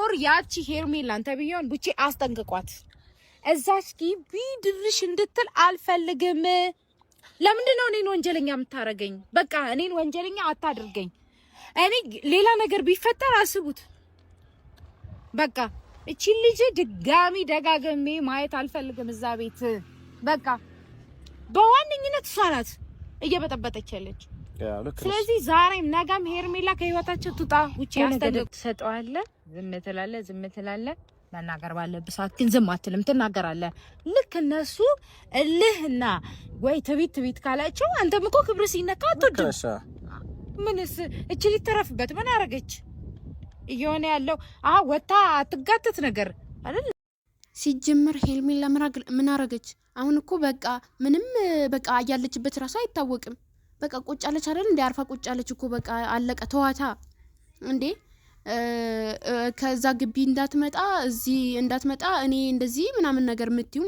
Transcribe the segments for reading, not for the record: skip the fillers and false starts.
ኦር ያቺ ሄርሜላን ተብየውን ቡቼ አስጠንቅቋት እዛች ግቢ ድርሽ እንድትል አልፈልግም። ለምንድን ነው እኔን ወንጀለኛ የምታረገኝ? በቃ እኔን ወንጀለኛ አታድርገኝ። እኔ ሌላ ነገር ቢፈጠር አስቡት። በቃ እቺ ልጅ ድጋሚ ደጋገሜ ማየት አልፈልግም እዛ ቤት። በቃ በዋነኝነት እሷ ናት እየበጠበጠች ያለች። ስለዚህ ዛሬም ነገም ሄርሜላ ከህይወታቸው ትውጣ። ውጪ ያስተደቅ ተሰጠዋለህ። ዝም ትላለህ። መናገር ባለብህ ሰዓት ግን ዝም አትልም፣ ትናገራለህ። ልክ እነሱ እልህና ወይ ትቢት ካላቸው አንተም እኮ ክብር ሲነካ አትወድም። ምንስ እቺ ሊተረፍበት ምን አረገች? እየሆነ ያለው ወታ አትጋተት ነገር አይደል? ሲጀምር ሄርሜላ ምን አረገች? አሁን እኮ በቃ ምንም በቃ ያለችበት ራሱ አይታወቅም። በቃ ቁጭ አለች አይደል? እንዴ አርፋ ቁጭ አለች እኮ በቃ አለቀ። ተዋታ እንዴ ከዛ ግቢ እንዳትመጣ እዚህ እንዳትመጣ እኔ እንደዚህ ምናምን ነገር ምትዩ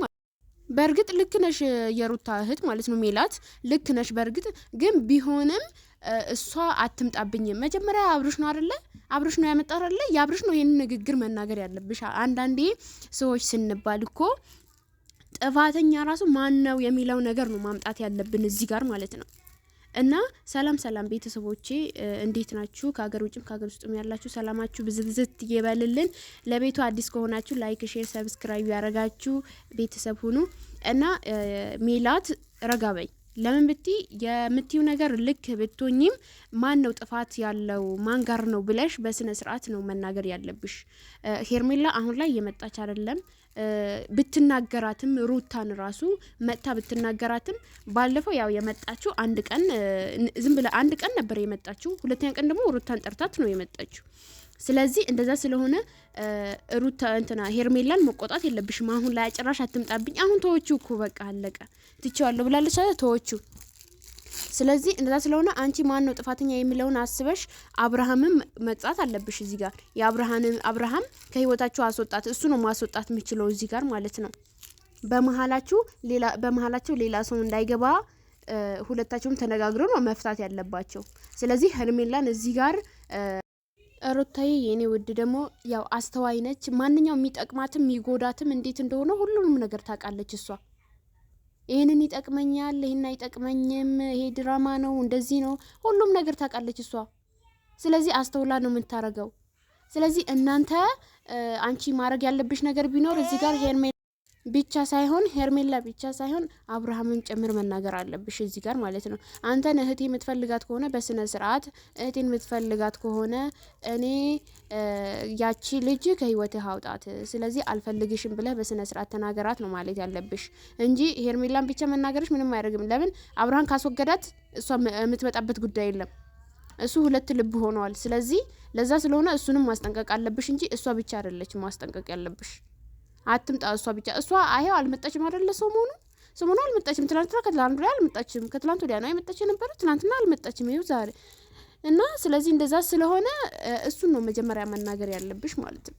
በእርግጥ ልክ ነሽ፣ የሩታ እህት ማለት ነው ሜላት ልክ ነሽ። በእርግጥ ግን ቢሆንም እሷ አትምጣብኝ። መጀመሪያ አብርሽ ነው አይደለ? አብርሽ ነው ያመጣው አይደለ? ያብርሽ ነው ይሄን ንግግር መናገር ያለብሽ። አንዳንዴ ሰዎች ስንባል እኮ ጥፋተኛ ራሱ ማን ነው የሚለው ነገር ነው ማምጣት ያለብን እዚህ ጋር ማለት ነው። እና ሰላም ቤተሰቦቼ እንዴት ናችሁ? ከሀገር ውጭም ከሀገር ውስጥም ያላችሁ ሰላማችሁ ብዝዝት ይበልልን። ለቤቱ አዲስ ከሆናችሁ ላይክ፣ ሼር፣ ሰብስክራይብ ያረጋችሁ ቤተሰብ ሁኑ። እና ሜላት ረጋበይ ለምን ብቲ የምትዩ ነገር ልክ ብትሆኝም ማን ነው ጥፋት ያለው ማን ጋር ነው ብለሽ በስነ ስርዓት ነው መናገር ያለብሽ። ሄርሜላ አሁን ላይ የመጣች አይደለም። ብትናገራትም ሩታን ራሱ መጣ ብትናገራትም ባለፈው ያው የመጣችው አንድ ቀን ዝም ብለ አንድ ቀን ነበር የመጣችው። ሁለተኛ ቀን ደግሞ ሩታን ጠርታት ነው የመጣችው። ስለዚህ እንደዛ ስለሆነ ሩታ እንትና ሄርሜላን መቆጣት የለብሽም። አሁን ላይ አጭራሽ አትምጣብኝ። አሁን ተወቹ እኮ በቃ አለቀ። ትቼዋለሁ ብላለች አይደል? ተወቹ። ስለዚህ እንደዛ ስለሆነ አንቺ ማን ነው ጥፋተኛ የሚለውን አስበሽ አብርሃምም መጻት አለብሽ እዚህ ጋር። አብርሃም ከህይወታችሁ አስወጣት። እሱ ነው ማስወጣት የሚችለው እዚህ ጋር ማለት ነው። በመሃላቸው ሌላ ሰው እንዳይገባ ሁለታቸውም ተነጋግረው ነው መፍታት ያለባቸው። ስለዚህ ሄርሜላን እዚህ ጋር ሩታዬ የኔ ውድ ደግሞ ያው አስተዋይ ነች። ማንኛውም የሚጠቅማትም የሚጎዳትም እንዴት እንደሆነ ሁሉንም ነገር ታውቃለች እሷ። ይሄንን ይጠቅመኛል፣ ይሄን አይጠቅመኝም፣ ይሄ ድራማ ነው፣ እንደዚህ ነው፣ ሁሉም ነገር ታውቃለች እሷ። ስለዚህ አስተውላ ነው የምታረገው። ስለዚህ እናንተ አንቺ ማድረግ ያለብሽ ነገር ቢኖር እዚህ ጋር ሄርሜላ ብቻ ሳይሆን አብርሃምን ጭምር መናገር አለብሽ እዚህ ጋር ማለት ነው። አንተን እህቴ የምትፈልጋት ከሆነ በስነ ስርዓት እህቴን የምትፈልጋት ከሆነ እኔ ያቺ ልጅ ከህይወትህ አውጣት፣ ስለዚህ አልፈልግሽም ብለህ በስነ ስርዓት ተናገራት ነው ማለት ያለብሽ እንጂ ሄርሜላን ብቻ መናገርሽ ምንም አያደርግም። ለምን አብርሃም ካስወገዳት እሷ የምትመጣበት ጉዳይ የለም። እሱ ሁለት ልብ ሆነዋል። ስለዚህ ለዛ ስለሆነ እሱንም ማስጠንቀቅ አለብሽ እንጂ እሷ ብቻ አይደለችም ማስጠንቀቅ ያለብሽ። አትምጣ እሷ ብቻ። እሷ አይው አልመጣችም አይደለ? ሰሞኑ አልመጣችም። ትናንትና ከትላንት ወዲያ አልመጣችም። ከትላንት ወዲያ ነው የመጣች የነበረው። ትናንትና አልመጣችም። ይኸው ዛሬ እና ስለዚህ እንደዛ ስለሆነ እሱን ነው መጀመሪያ መናገር ያለብሽ ማለት ነው።